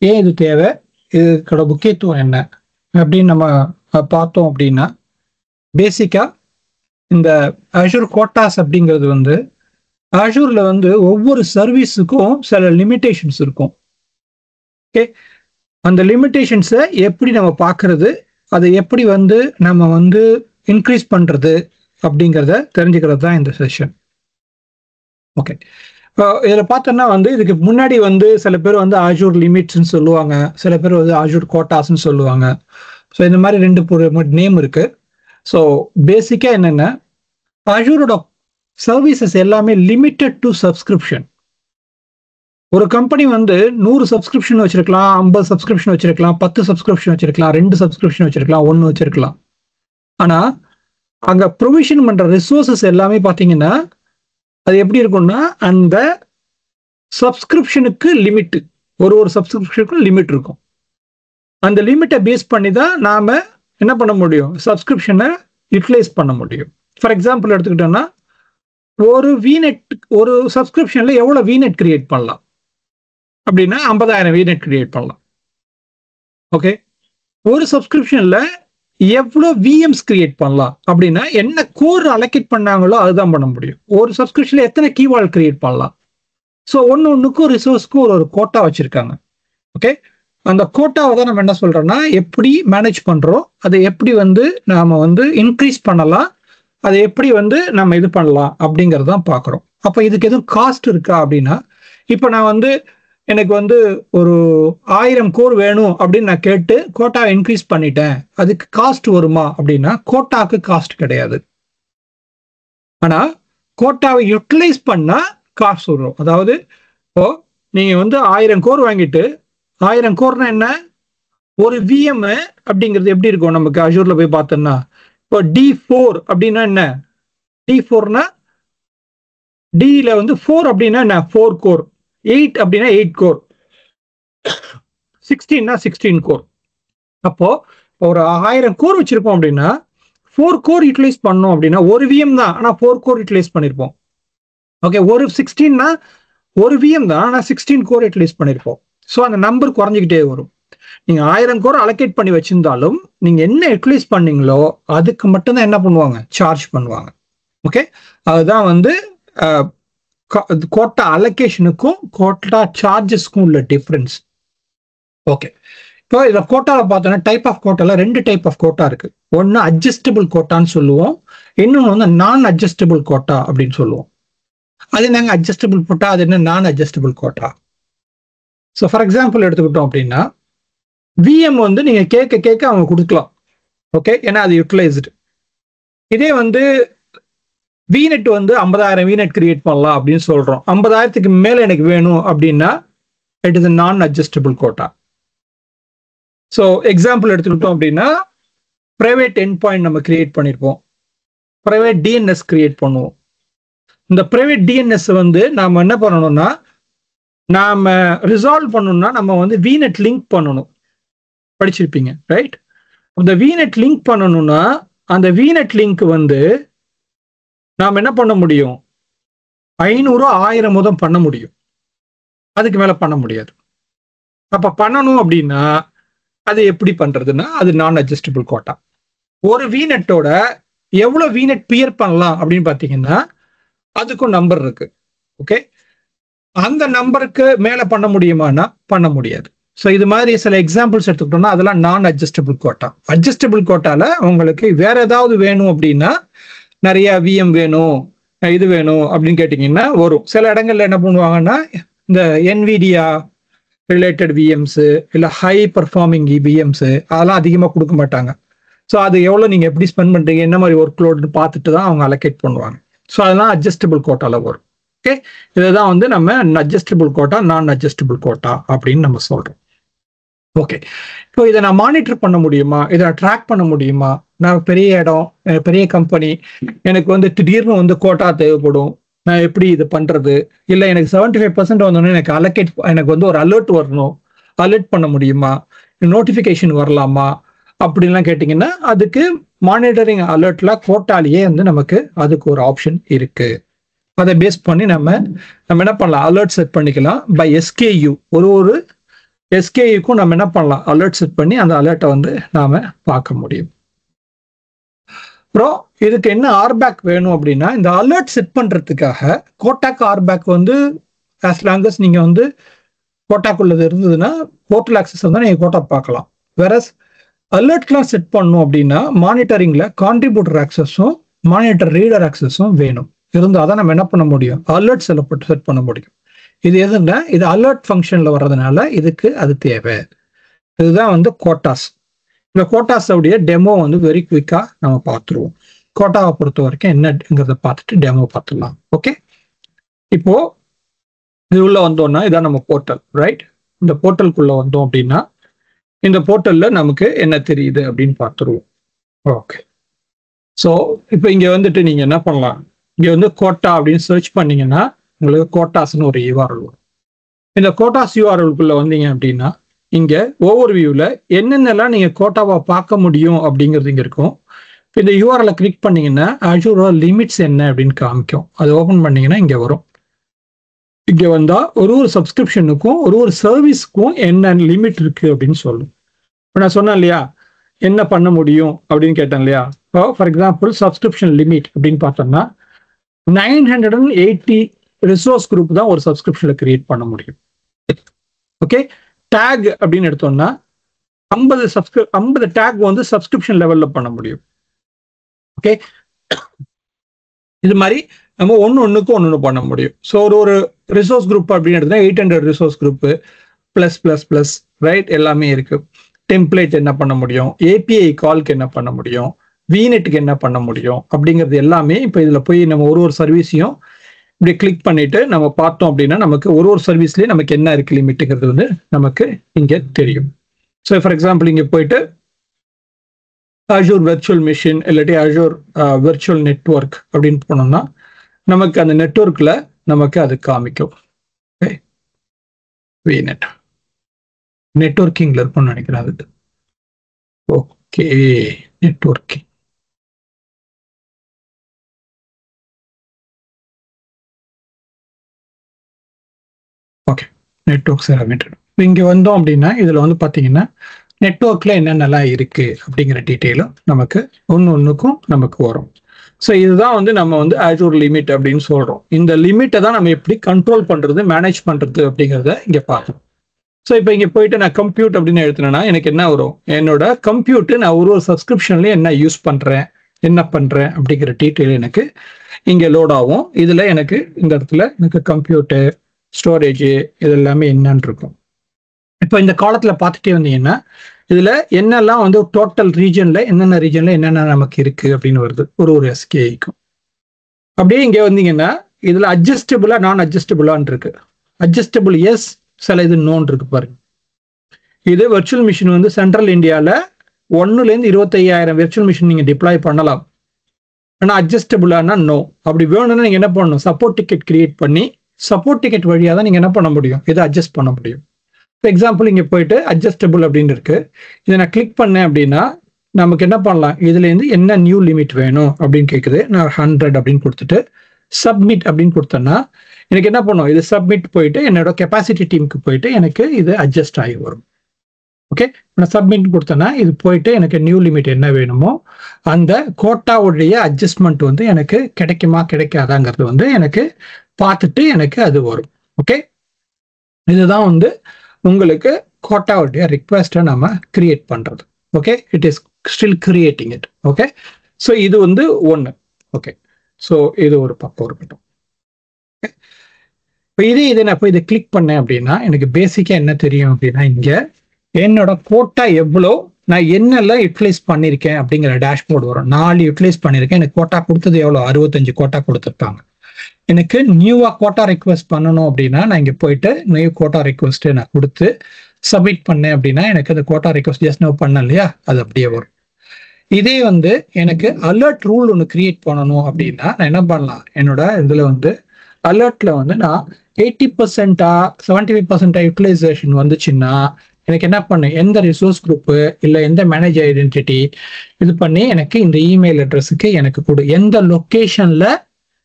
ஏன் இது தேவை, இதுக்கோட முக்கியத்துவம் என்ன அப்படின்னு நம்ம பார்த்தோம் அப்படின்னா, பேசிக்கா இந்த Azure கோட்டாஸ் அப்படிங்கிறது வந்து Azureல வந்து ஒவ்வொரு சர்வீஸுக்கும் சில லிமிடேஷன்ஸ் இருக்கும். ஓகே, அந்த லிமிடேஷன்ஸை எப்படி நம்ம பார்க்கறது, அதை எப்படி வந்து நம்ம வந்து இன்க்ரீஸ் பண்றது அப்படிங்கிறத தெரிஞ்சுக்கிறது தான் இந்த செஷன். ஓகே, இதில் பார்த்தோன்னா வந்து இதுக்கு முன்னாடி வந்து சில பேர் வந்து Azure லிமிட்ஸ்ன்னு சொல்லுவாங்க, சில பேர் வந்து Azure கோட்டாஸ்ன்னு சொல்லுவாங்க. ஸோ இந்த மாதிரி 2 நேம் இருக்கு. ஸோ பேசிக்காக என்னென்ன, Azureோட சர்வீசஸ் எல்லாமே லிமிட்டட் டு சப்ஸ்கிரிப்ஷன். ஒரு கம்பெனி வந்து 100 சப்ஸ்கிரிப்ஷன் வச்சிருக்கலாம், 50 சப்ஸ்கிரிப்ஷன் வச்சிருக்கலாம், 10 சப்ஸ்கிரிப்ஷன் வச்சிருக்கலாம், 2 சப்ஸ்கிரிப்ஷன் வச்சிருக்கலாம், 1 வச்சிருக்கலாம். ஆனா அங்க ப்ரொவிஷன் பண்ற ரிசோர்சஸ் எல்லாமே பாத்தீங்கன்னா அது எப்படி இருக்கும்னா, அந்த சப்ஸ்கிரிப்ஷனுக்கு லிமிட், ஒரு சப்ஸ்கிரிப்ஷனுக்கு லிமிட் இருக்கும். அந்த லிமிட்டை பேஸ் பண்ணி தான் நாம என்ன பண்ண முடியும், சப்ஸ்கிரிப்ஷனை யூட்டிலைஸ் பண்ண முடியும். ஃபார் எக்ஸாம்பிள் எடுத்துக்கிட்டோம்னா, ஒரு விநெட், ஒரு சப்ஸ்கிரிப்ஷன்ல எவ்வளவு விநெட் கிரியேட் பண்ணலாம் அப்படின்னா 50,000 விநெட் கிரியேட் பண்ணலாம். ஓகே, ஒரு சப்ஸ்கிரிப்ஷன்ல எவ்வளவு விஎம்ஸ் கிரியேட் பண்ணலாம் அப்படின்னா என்ன கோர் அலோகேட் பண்ணாங்களோ அதுதான் பண்ண முடியும். ஒரு சப்ஸ்கிரிப்ஷன்ல எத்தனை கீவால் கிரியேட் பண்ணலாம். ஸோ ஒன்னுக்கும் ரிசோர்ஸ்க்கும் ஒரு கோட்டா வச்சிருக்காங்க. ஓகே, அந்த கோட்டாவை தான் நம்ம என்ன சொல்றோம்னா, எப்படி மேனேஜ் பண்றோம், அதை எப்படி வந்து நாம வந்து இன்க்ரீஸ் பண்ணலாம், அதை எப்படி வந்து நம்ம இது பண்ணலாம் அப்படிங்கறத தான் பார்க்குறோம். அப்போ இதுக்கு எதுவும் காஸ்ட் இருக்கா அப்படின்னா, இப்போ நான் வந்து எனக்கு வந்து ஒரு 1000 கோர் வேணும் அப்படின்னு நான் கேட்டு கோட்டாவை இன்க்ரீஸ் பண்ணிட்டேன், அதுக்கு காஸ்ட் வருமா அப்படின்னா கோட்டாக்கு காஸ்ட் கிடையாது. ஆனா கோட்டாவை யூட்டிலைஸ் பண்ணா காஸ்ட் வரும். அதாவது இப்போ நீங்க வந்து 1000 கோர் வாங்கிட்டு, 1000 கோர்னா என்ன, ஒரு விஎம் அப்படிங்கிறது எப்படி இருக்கும் நமக்கு Azureல போய் பார்த்தோம்னா, இப்போ D4 அப்படின்னா என்ன, D4னா Dல வந்து 4 அப்படின்னா என்ன, 4 கோர், 8 அப்படின்னா 8 கோர், 16னா 16 கோர். அப்போ ஒரு 1000 கோர் வச்சிருப்போம் அப்படின்னா 4 கோர் யூட்டிலைஸ் பண்ணோம் அப்படின்னா ஒரு விஎம் தான், ஆனா 4 கோர் யூட்டிலைஸ் பண்ணிருப்போம். ஓகே, ஒரு 16னா ஒரு விஎம் தான், ஆனா 16 கோர் யூட்டிலைஸ் பண்ணிருப்போம். ஸோ அந்த நம்பர் குறைஞ்சிக்கிட்டே வரும். நீங்க 1000 கோர் அலோகேட் பண்ணி வச்சிருந்தாலும் நீங்க என்ன யூட்டிலைஸ் பண்ணீங்களோ அதுக்கு மட்டும்தான் என்ன பண்ணுவாங்க, சார்ஜ் பண்ணுவாங்க. ஓகே, அதுதான் வந்து கோட்டா அலோகேஷனுக்கும் கோட்டா சார்ஜஸ்க்கும் உள்ள டிஃபரன்ஸ். ஓகே, இப்போ இதில் கோட்டாவில் பார்த்தோன்னா டைப் ஆஃப் கோட்டால 2 டைப் ஆஃப் கோட்டா இருக்கு. ஒன்று அட்ஜஸ்டபிள் கோட்டான்னு சொல்லுவோம், இன்னொன்று வந்து நான் அட்ஜஸ்டபிள் கோட்டா அப்படின்னு சொல்லுவோம். அது என்னங்க அட்ஜஸ்டபிள் கோட்டா, அது என்ன நான் adjustable quota? So for example எடுத்துக்கிட்டோம் அப்படின்னா, விஎம் வந்து நீங்க கேட்க அவங்க கொடுக்கலாம். ஓகே, ஏன்னா அது யூட்டிலைஸ்டு. இதே வந்து விநெட் வந்து 50,000 விநெட் கிரியேட் பண்ணலாம் அப்படின்னு சொல்றோம், 50,000க்கு மேல எனக்கு வேணும் அப்படின்னா இட் இஸ் நான் அட்ஜஸ்டபிள் கோட்டா. ஸோ எக்ஸாம்பிள் எடுத்துக்கிட்டோம் அப்படின்னா, பிரைவேட் எண்ட் பாயிண்ட் நம்ம கிரியேட் பண்ணியிருப்போம், பிரைவேட் டிஎன்எஸ் கிரியேட் பண்ணுவோம். இந்த பிரைவேட் டிஎன்எஸ் வந்து நாம என்ன பண்ணணும்னா, நாம ரிசால்வ் பண்ணணும்னா நம்ம வந்து விநெட் லிங்க் பண்ணணும், படிச்சிருப்பீங்க ரைட்? அந்த விநெட் லிங்க் பண்ணணும்னா அந்த விநெட் லிங்க் வந்து நாம் என்ன பண்ண முடியும், 500 1000 தான் பண்ண முடியும், அதுக்கு மேல பண்ண முடியாது. அப்ப பண்ணணும் அப்படின்னா அது எப்படி பண்றதுன்னா அது நான் அட்ஜஸ்டபிள் கோட்டா. ஒரு விநெட்டோட எவ்வளவு விநெட் பியர் பண்ணலாம் அப்படின்னு பாத்தீங்கன்னா அதுக்கும் நம்பர் இருக்கு. ஓகே, அந்த நம்பருக்கு மேல பண்ண முடியுமானா பண்ண முடியாது. ஸோ இது மாதிரி சில எக்ஸாம்பிள்ஸ் எடுத்துக்கிட்டோம்னா அதெல்லாம் நான் அட்ஜஸ்டபிள் கோட்டா. அட்ஜஸ்டபிள் கோட்டால உங்களுக்கு வேற ஏதாவது வேணும் அப்படின்னா, நிறைய விஎம் வேணும், இது வேணும் அப்படின்னு கேட்டீங்கன்னா வரும். சில இடங்கள்ல என்ன பண்ணுவாங்கன்னா, இந்த என்விடியா ரிலேட்டட் விஎம்ஸ் இல்ல ஹை பர்ஃபார்மிங் விஎம்ஸ் அதெல்லாம் அதிகமாக கொடுக்க மாட்டாங்க. ஸோ அது எவ்வளோ நீங்க எப்படி ஸ்பெண்ட் பண்றீங்க, என்ன மாதிரி ஒர்க் லோடுன்னு பார்த்துட்டு தான் அவங்க அலோகேட் பண்ணுவாங்க. ஸோ அதெல்லாம் அட்ஜஸ்டபிள் கோட்டால வரும். ஓகே, இதுதான் வந்து நம்ம அட்ஜஸ்டபிள் கோட்டா, நான் அட்ஜஸ்டபிள் கோட்டா அப்படின்னு நம்ம சொல்றோம். ஓகே, இப்போ இதை நான் மானிட்டர் பண்ண முடியுமா, இதை ட்ராக் பண்ண முடியுமா? நான் பெரிய இடம், பெரிய கம்பெனி, எனக்கு வந்து திடீர்னு வந்து கோட்டா தேவைப்படும், நான் எப்படி இது பண்றது? இல்லை எனக்கு 75% வந்தோடனே எனக்கு அலோகேட், எனக்கு வந்து ஒரு அலர்ட் வரணும், அலர்ட் பண்ண முடியுமா, நோட்டிஃபிகேஷன் வரலாமா அப்படின்லாம் கேட்டிங்கன்னா அதுக்கு மானிட்டரிங் அலர்ட்ல கோட்டாலேயே வந்து நமக்கு அதுக்கு ஒரு ஆப்ஷன் இருக்கு. அதை பேஸ் பண்ணி நம்ம என்ன பண்ணலாம், அலர்ட் செட் பண்ணிக்கலாம் பை SKU. ஒரு எஸ்கேக்கும் நம்ம என்ன பண்ணலாம், அலர்ட் செட் பண்ணி அந்த அலர்ட்டை வந்து நாம பார்க்க முடியும். அப்புறம் இதுக்கு என்ன ஆர்பேக் வேணும் அப்படின்னா, இந்த அலர்ட் செட் பண்றதுக்காக கோட்டாக் ஆர்பேக் வந்து ஆஸ் லாங் அஸ் நீங்க வந்து கோட்டாக்குள்ளது இருந்ததுன்னா போர்ட்டல் ஆக்சஸ் வந்து நீங்க கோட்டா பார்க்கலாம். வேற அலர்ட்லாம் செட் பண்ணணும் அப்படின்னா மானிட்டரிங்ல கான்ட்ரிபியூட்டர் ஆக்சஸும் மானிட்டர் ரீடர் ஆக்சஸும் வேணும். இருந்தால் தான் நம்ம என்ன பண்ண முடியும், அலர்ட் செட் பண்ண முடியும். இது எதுன்னா இது அலர்ட் ஃபங்க்ஷன்ல வர்றதுனால இதுக்கு அது தேவை. இதுதான் வந்து கோட்டாஸ். இந்த கோட்டாஸ் உடைய டெமோ வந்து வெரி குவிக்கா நம்ம பார்த்துருவோம். கோட்டாவை பொறுத்த வரைக்கும் என்னங்கிறத பார்த்துட்டு டெமோ பார்த்துடலாம். ஓகே, இப்போ இது உள்ள வந்தோம்னா இதான் நம்ம போர்ட்டல், ரைட்? இந்த போர்ட்டலுக்குள்ள வந்தோம் அப்படின்னா இந்த போர்ட்டல்ல நமக்கு என்ன தெரியுது அப்படின்னு பார்த்துருவோம். ஓகே, ஸோ இப்போ இங்க வந்துட்டு நீங்க என்ன பண்ணலாம், இங்க வந்து கோட்டா அப்படின்னு சர்ச் பண்ணீங்கன்னா உங்களுக்கு கோட்டாஸ்னு ஒரு யூஆர்எல் வரும். இந்த கோட்டாஸ் யூஆர்எல்குள்ள வந்தீங்க அப்படின்னா இங்க ஓவர் வியூல என்னென்னலாம் நீங்க கோட்டாவை பார்க்க முடியும் அப்படிங்கிறது இங்க இருக்கும். இந்த யூஆர்எல் கிளிக் பண்ணீங்கன்னா அஜூரோட லிமிட்ஸ் என்ன அப்படின்னு காமிக்கும். அது ஓபன் பண்ணீங்கன்னா இங்க வரும். இங்க வந்தா ஒரு சப்ஸ்கிரிப்ஷனுக்கும் ஒரு சர்வீஸ்க்கும் என்ன லிமிட் இருக்கு அப்படின்னு சொல்லும். நான் சொன்னேன் இல்லையா என்ன பண்ண முடியும் அப்படின்னு கேட்டேன் இல்லையா. ஃபார் எக்ஸாம்பிள் சப்ஸ்கிரிப்ஷன் லிமிட் அப்படின்னு பார்த்தோம்னா 980 ரிசோர்ஸ் குரூப் தான் ஒரு சப்ஸ்கிரிப்ஷன்ல கிரியேட் பண்ண முடியும். ஓகே, டேக் அப்படின்னு எடுத்தோம்னா 50 டேக் வந்து சப்ஸ்கிரிப்ஷன் லெவல்ல பண்ண முடியும். ஓகே, இது மாதிரி நம்ம ஒன்றுக்கும் ஒன்று பண்ண முடியும். ஸோ ஒரு ரிசோர்ஸ் குரூப் அப்படின்னு எடுத்தா 800 ரிசோர்ஸ் குரூப் ப்ளஸ் ரைட் எல்லாமே இருக்கு. டெம்ப்ளேட் என்ன பண்ண முடியும், ஏபிஐ கால்க்கு என்ன பண்ண முடியும், விநெட்டுக்கு என்ன பண்ண முடியும் அப்படிங்கிறது எல்லாமே இப்போ இதில் போய் நம்ம ஒரு சர்வீஸையும் இப்படி கிளிக் பண்ணிட்டு நம்ம பார்த்தோம் அப்படின்னா நமக்கு ஒரு சர்வீஸ்லேயே நமக்கு என்ன இருக்கு லிமிட்டுங்கிறது வந்து நமக்கு இங்கே தெரியும். ஸோ ஃபார் எக்ஸாம்பிள் இங்கே போயிட்டு அஜூர் வெர்ச்சுவல் மிஷின் இல்லாட்டி அஜூர் வெர்ச்சுவல் நெட்வொர்க் அப்படின்னு போனோம்னா நமக்கு அந்த நெட்வொர்க்ல நமக்கு அது காமிக்கும். விநெட் நெட்வொர்க்கிங்ல இருக்கும்னு நினைக்கிறேன் அது. Okay, networking. ஓகே, நெட்வொர்க் செலவிட்டட். இங்க வந்தோம் அப்படின்னா இதுல வந்து பாத்தீங்கன்னா நெட்வொர்க்ல என்னென்னலாம் இருக்கு அப்படிங்கிற டீட்டெயிலும் நமக்கு ஒன்றுக்கும் நமக்கு வரும். ஸோ இதுதான் வந்து நம்ம வந்து அஜூர் லிமிட் அப்படின்னு சொல்றோம். இந்த லிமிட்டை தான் நம்ம எப்படி கண்ட்ரோல் பண்றது, மேனேஜ் பண்றது அப்படிங்கிறத இங்க பார்க்கணும். ஸோ இப்போ இங்க போயிட்டு நான் கம்ப்யூட் அப்படின்னு எழுத்துனேன்னா எனக்கு என்ன வரும், என்னோட கம்ப்யூட் நான் ஒரு சப்ஸ்கிரிப்ஷன்ல என்ன யூஸ் பண்றேன், என்ன பண்றேன் அப்படிங்கிற டீட்டெயில் எனக்கு இங்க லோட் ஆகும். இதுல எனக்கு இந்த இடத்துல எனக்கு கம்ப்யூட்டர் ஸ்டோரேஜ் இது எல்லாமே என்னன்னு இருக்கும். இப்போ இந்த காலத்துல பார்த்துட்டே வந்தீங்கன்னா இதுல என்னெல்லாம் வந்து டோட்டல் ரீஜன்ல என்னென்ன நமக்கு இருக்கு அப்படின்னு வருது ஒரு எஸ்கேக்கும். அப்படியே இங்க வந்தீங்கன்னா இதுல அட்ஜஸ்டபிளா நான் அட்ஜஸ்டபிளான்னு இருக்கு. அட்ஜஸ்டபிள் எஸ், சில இது நோன் இருக்கு பாருங்க. இது வெர்ச்சுவல் மிஷின் வந்து சென்ட்ரல் இந்தியாவில் 1லேருந்து 25,000 வெர்ச்சுவல் மிஷின் நீங்க டிப்ளாய் பண்ணலாம். ஆனால் அட்ஜஸ்டபிளானா நோ. அப்படி வேணும்னா நீங்க என்ன பண்ணணும், சப்போர்ட் டிக்கெட் கிரியேட் பண்ணி சப்போர்ட் டிக்கெட் வழியாக தான் நீங்க என்ன பண்ண முடியும், இதை அட்ஜஸ்ட் பண்ண முடியும். ஃபார் எக்ஸாம்பிள் இங்கே போயிட்டு அட்ஜஸ்டபிள் அப்படின்னு இருக்கு. இதை நான் கிளிக் பண்ணேன் அப்படின்னா நமக்கு என்ன பண்ணலாம், இதுலேருந்து என்ன நியூ லிமிட் வேணும் அப்படின்னு கேட்குது. நான் 100 அப்படின்னு கொடுத்துட்டு சப்மிட் அப்படின்னு கொடுத்தேன்னா எனக்கு என்ன பண்ணும், இது சப்மிட் போயிட்டு என்னோட கெப்பாசிட்டி டீமுக்கு போயிட்டு எனக்கு இது அட்ஜஸ்ட் ஆகி வரும். ஓகே, நான் சப்மிட் கொடுத்தேன்னா இது போயிட்டு எனக்கு நியூ லிமிட் என்ன வேணுமோ அந்த கோட்டாவுடைய அட்ஜஸ்ட்மெண்ட் வந்து எனக்கு கிடைக்குமா கிடைக்காதாங்கிறது வந்து எனக்கு பார்த்துட்டு எனக்கு அது வரும். ஓகே, இதுதான் வந்து உங்களுக்கு கோட்டாவுடைய ரிக்வெஸ்ட்டை நம்ம கிரியேட் பண்றது. Okay, it is still creating it. Okay, so இது வந்து ஒன்று. ஓகே, ஸோ இது ஒரு பக்கம் இருக்கட்டும். இப்போ இதை நான் போய் இதை கிளிக் பண்ணேன் அப்படின்னா எனக்கு பேசிக்காக என்ன தெரியும் அப்படின்னா இங்கே என்னோட கோட்டா எவ்வளோ, நான் என்னெல்லாம் யூட்டிலைஸ் பண்ணியிருக்கேன் அப்படிங்கிற டேஷ்போர்டு வரும். 4 யூட்டிலைஸ் பண்ணியிருக்கேன். எனக்கு கோட்டா கொடுத்தது எவ்வளோ, 65 கோட்டா கொடுத்துருக்காங்க. எனக்கு நியூவா கோட்டா ரிக்வெஸ்ட் பண்ணணும் அப்படின்னா நான் இங்கே போயிட்டு நியூ கோட்டா ரிக்வெஸ்ட் நான் கொடுத்து சப்மிட் பண்ணேன் அப்படின்னா எனக்கு அந்த கோட்டா ரிக்வெஸ்ட் ஜஸ்ட் நோ பண்ணேன் இல்லையா, அது அப்படியே வரும். இதே வந்து எனக்கு அலர்ட் ரூல் ஒன்று கிரியேட் பண்ணணும் அப்படின்னா நான் என்ன பண்ணலாம், என்னோட இதில் வந்து அலர்ட்ல வந்து நான் 80% 75% யூட்டிலைசேஷன் வந்துச்சுன்னா எனக்கு என்ன பண்ணு, எந்த ரிசோர்ஸ் குரூப்பு இல்லை எந்த மேனேஜர் ஐடென்டிட்டி இது பண்ணி எனக்கு இந்த இமெயில் அட்ரஸுக்கு எனக்கு கொடு, எந்த லொக்கேஷன்ல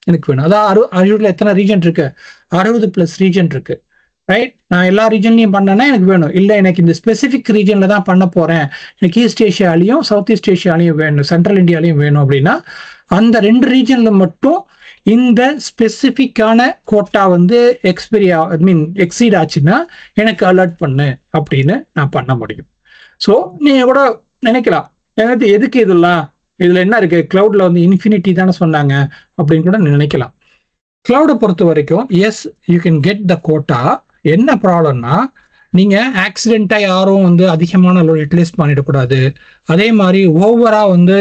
எனக்கு வேணும். அதாவது அஜூர்ல எத்தனை ரீஜன் இருக்கு, 60+ ரீஜன் இருக்கு. ரைட். நான் எல்லா ரீஜன்லையும் பண்ணேன்னா எனக்கு வேணும். இல்லை எனக்கு இந்த ஸ்பெசிஃபிக் ரீஜனில் தான் பண்ண போகிறேன், எனக்கு ஈஸ்ட் ஏஷியாலையும் சவுத் ஈஸ்ட் ஏஷியாலையும் வேணும், சென்ட்ரல் இந்தியாலையும் வேணும் அப்படின்னா அந்த 2 ரீஜனில் மட்டும் இந்த ஸ்பெசிஃபிக்கான கோட்டா வந்து எக்ஸீட் ஆச்சுன்னா எனக்கு அலர்ட் பண்ணு அப்படின்னு நான் பண்ண முடியும். ஸோ நீங்கள் கூட நினைக்கலாம், எனக்கு எதுக்கு இதெல்லாம், இதில் என்ன இருக்குது, க்ளவுடில் வந்து இன்ஃபினிட்டி தானே சொன்னாங்க அப்படின்னு கூட நினைக்கலாம். க்ளவுடை பொறுத்த வரைக்கும் yes you can get the quota. என்ன ப்ராப்ளம்னா, நீங்கள் ஆக்சிடென்ட்டாக யாரும் வந்து அதிகமான லோட் யூட்டிலைஸ் பண்ணிடக்கூடாது. அதே மாதிரி ஓவராக வந்து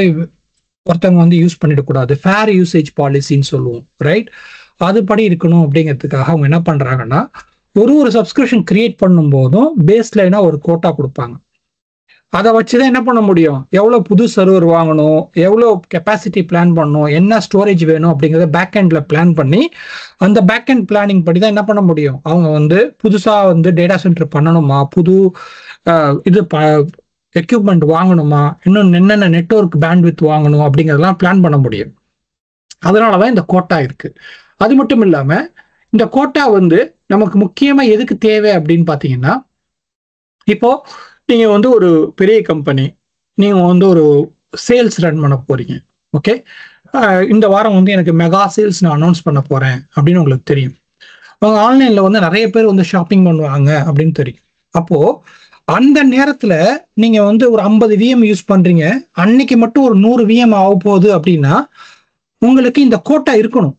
ஒருத்தவங்க வந்து யூஸ் பண்ணிடக்கூடாது. ஃபேர் யூசேஜ் பாலிசின்னு சொல்லுவோம், ரைட்? அதுபடி இருக்கணும். அப்படிங்கிறதுக்காக அவங்க என்ன பண்ணுறாங்கன்னா, ஒரு சப்ஸ்கிரிப்ஷன் கிரியேட் பண்ணும்போதும் பேஸ் லைனாக ஒரு கோட்டா கொடுப்பாங்க. அதை வச்சுதான் என்ன பண்ண முடியும், எவ்வளோ புது சர்வர் வாங்கணும், எவ்வளோ கெப்பாசிட்டி பிளான் பண்ணணும், என்ன ஸ்டோரேஜ் வேணும் அப்படிங்கிறத பேக் எண்ட்ல பிளான் பண்ணி அந்த பேக் எண்ட் பிளானிங் படி தான் என்ன பண்ண முடியும். அவங்க வந்து புதுசாக வந்து டேட்டா சென்டர் பண்ணணுமா, புது எக்யூப்மெண்ட் வாங்கணுமா, இன்னும் என்னென்ன நெட்வொர்க் பேண்ட்வித் வாங்கணும் அப்படிங்கிறதெல்லாம் பிளான் பண்ண முடியும். அதனால தான் இந்த கோட்டா இருக்கு. அது மட்டும் இல்லாமல் இந்த கோட்டா வந்து நமக்கு முக்கியமாக எதுக்கு தேவை அப்படின்னு பார்த்தீங்கன்னா, இப்போ நீங்க வந்து ஒரு பெரிய கம்பெனி, நீங்க வந்து ஒரு சேல்ஸ் ரன் பண்ண போறீங்க. ஓகே, இந்த வாரம் வந்து எனக்கு மெகா சேல்ஸ் நான் அனௌன்ஸ் பண்ண போறேன் அப்படின்னு உங்களுக்கு தெரியும். அவங்க ஆன்லைன்ல வந்து நிறைய பேர் வந்து ஷாப்பிங் பண்ணுவாங்க அப்படின்னு தெரியும். அப்போ அந்த நேரத்துல நீங்க வந்து ஒரு 50 விஎம் யூஸ் பண்றீங்க, அன்னைக்கு மட்டும் ஒரு 100 விஎம் ஆக போகுது அப்படின்னா உங்களுக்கு இந்த கோட்டா இருக்கணும்,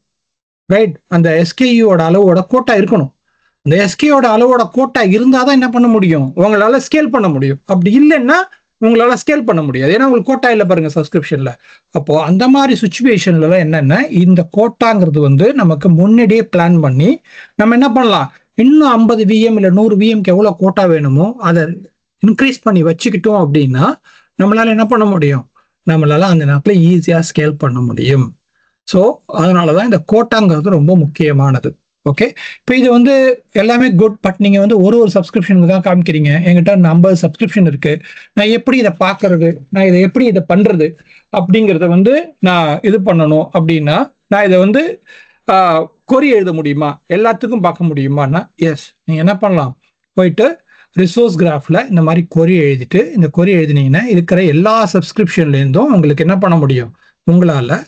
ரைட்? அந்த எஸ்கேயோட அளவோட கோட்டா இருக்கணும். இந்த எஸ்கேயோட அளவோட கோட்டா இருந்தாதான் என்ன பண்ண முடியும், உங்களால ஸ்கேல் பண்ண முடியும். அப்படி இல்லைன்னா உங்களால ஸ்கேல் பண்ண முடியாது, ஏன்னா உங்களுக்கு கோட்டா இல்லை பாருங்க சப்ஸ்கிரிப்ஷன்ல. அப்போ அந்த மாதிரி சுச்சுவேஷன்ல என்னன்னா, இந்த கோட்டாங்கிறது வந்து நமக்கு முன்னாடியே பிளான் பண்ணி நம்ம என்ன பண்ணலாம், இன்னும் 50 விஎம் இல்லை 100 விஎம்க்கு எவ்வளவு கோட்டா வேணுமோ அதை இன்க்ரீஸ் பண்ணி வச்சுக்கிட்டோம் அப்படின்னா நம்மளால என்ன பண்ண முடியும், நம்மளால அந்த நேரத்துல ஈஸியா ஸ்கேல் பண்ண முடியும். ஸோ அதனாலதான் இந்த கோட்டாங்கிறது ரொம்ப முக்கியமானது. ஓகே, இப்போ இது வந்து எல்லாமே குட். பட் நீங்க வந்து ஒரு சப்ஸ்கிரிப்ஷனுக்கு தான் காமிக்கிறீங்க, என்கிட்ட 50 சப்ஸ்கிரிப்ஷன் இருக்கு, நான் எப்படி இதை பார்க்கறது, நான் இதை எப்படி இதை பண்றது அப்படிங்கிறத வந்து நான் இது பண்ணணும் அப்படின்னா, நான் இதை வந்து கொரி எழுத முடியுமா, எல்லாத்துக்கும் பார்க்க முடியுமான்னா எஸ், நீங்க என்ன பண்ணலாம், போயிட்டு ரிசோர்ஸ் கிராஃப்ல இந்த மாதிரி கொரி எழுதிட்டு, இந்த கொரி எழுதினீங்கன்னா இருக்கிற எல்லா சப்ஸ்கிரிப்ஷன்லேருந்தும் உங்களுக்கு என்ன பண்ண முடியும், உங்களால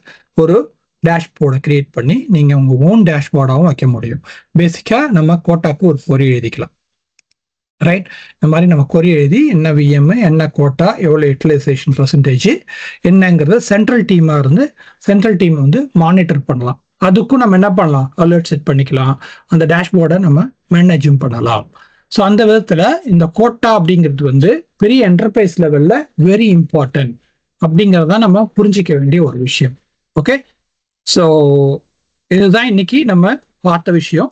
ஒரு டேஷ்போர்டை கிரியேட் பண்ணி நீங்க உங்க ஓன் டேஷ்போர்டாகவும் வைக்க முடியும். பேசிக்கா நம்ம கோட்டாக்கு ஒரு கொரி எழுதிக்கலாம், ரைட்? இந்த மாதிரி நம்ம கொரி எழுதி என்ன விஎம், என்ன கோட்டா, எவ்வளவு யூட்டிலைசேஷன் பர்சன்டேஜ் என்னங்கிறத சென்ட்ரல் டீமா இருந்து சென்ட்ரல் டீம் வந்து மானிட்டர் பண்ணலாம். அதுக்கும் நம்ம என்ன பண்ணலாம், அலர்ட் செட் பண்ணிக்கலாம், அந்த டேஷ்போர்டை நம்ம மேனேஜும் பண்ணலாம். ஸோ அந்த விதத்துல இந்த கோட்டா அப்படிங்கிறது வந்து பெரிய என்டர்பிரைஸ் லெவல்ல வெரி இம்பார்ட்டன்ட் அப்படிங்கிறத நம்ம புரிஞ்சிக்க வேண்டிய ஒரு விஷயம். ஓகே, ஸோ இதுதான் இன்னைக்கு நம்ம பார்த்த விஷயம்.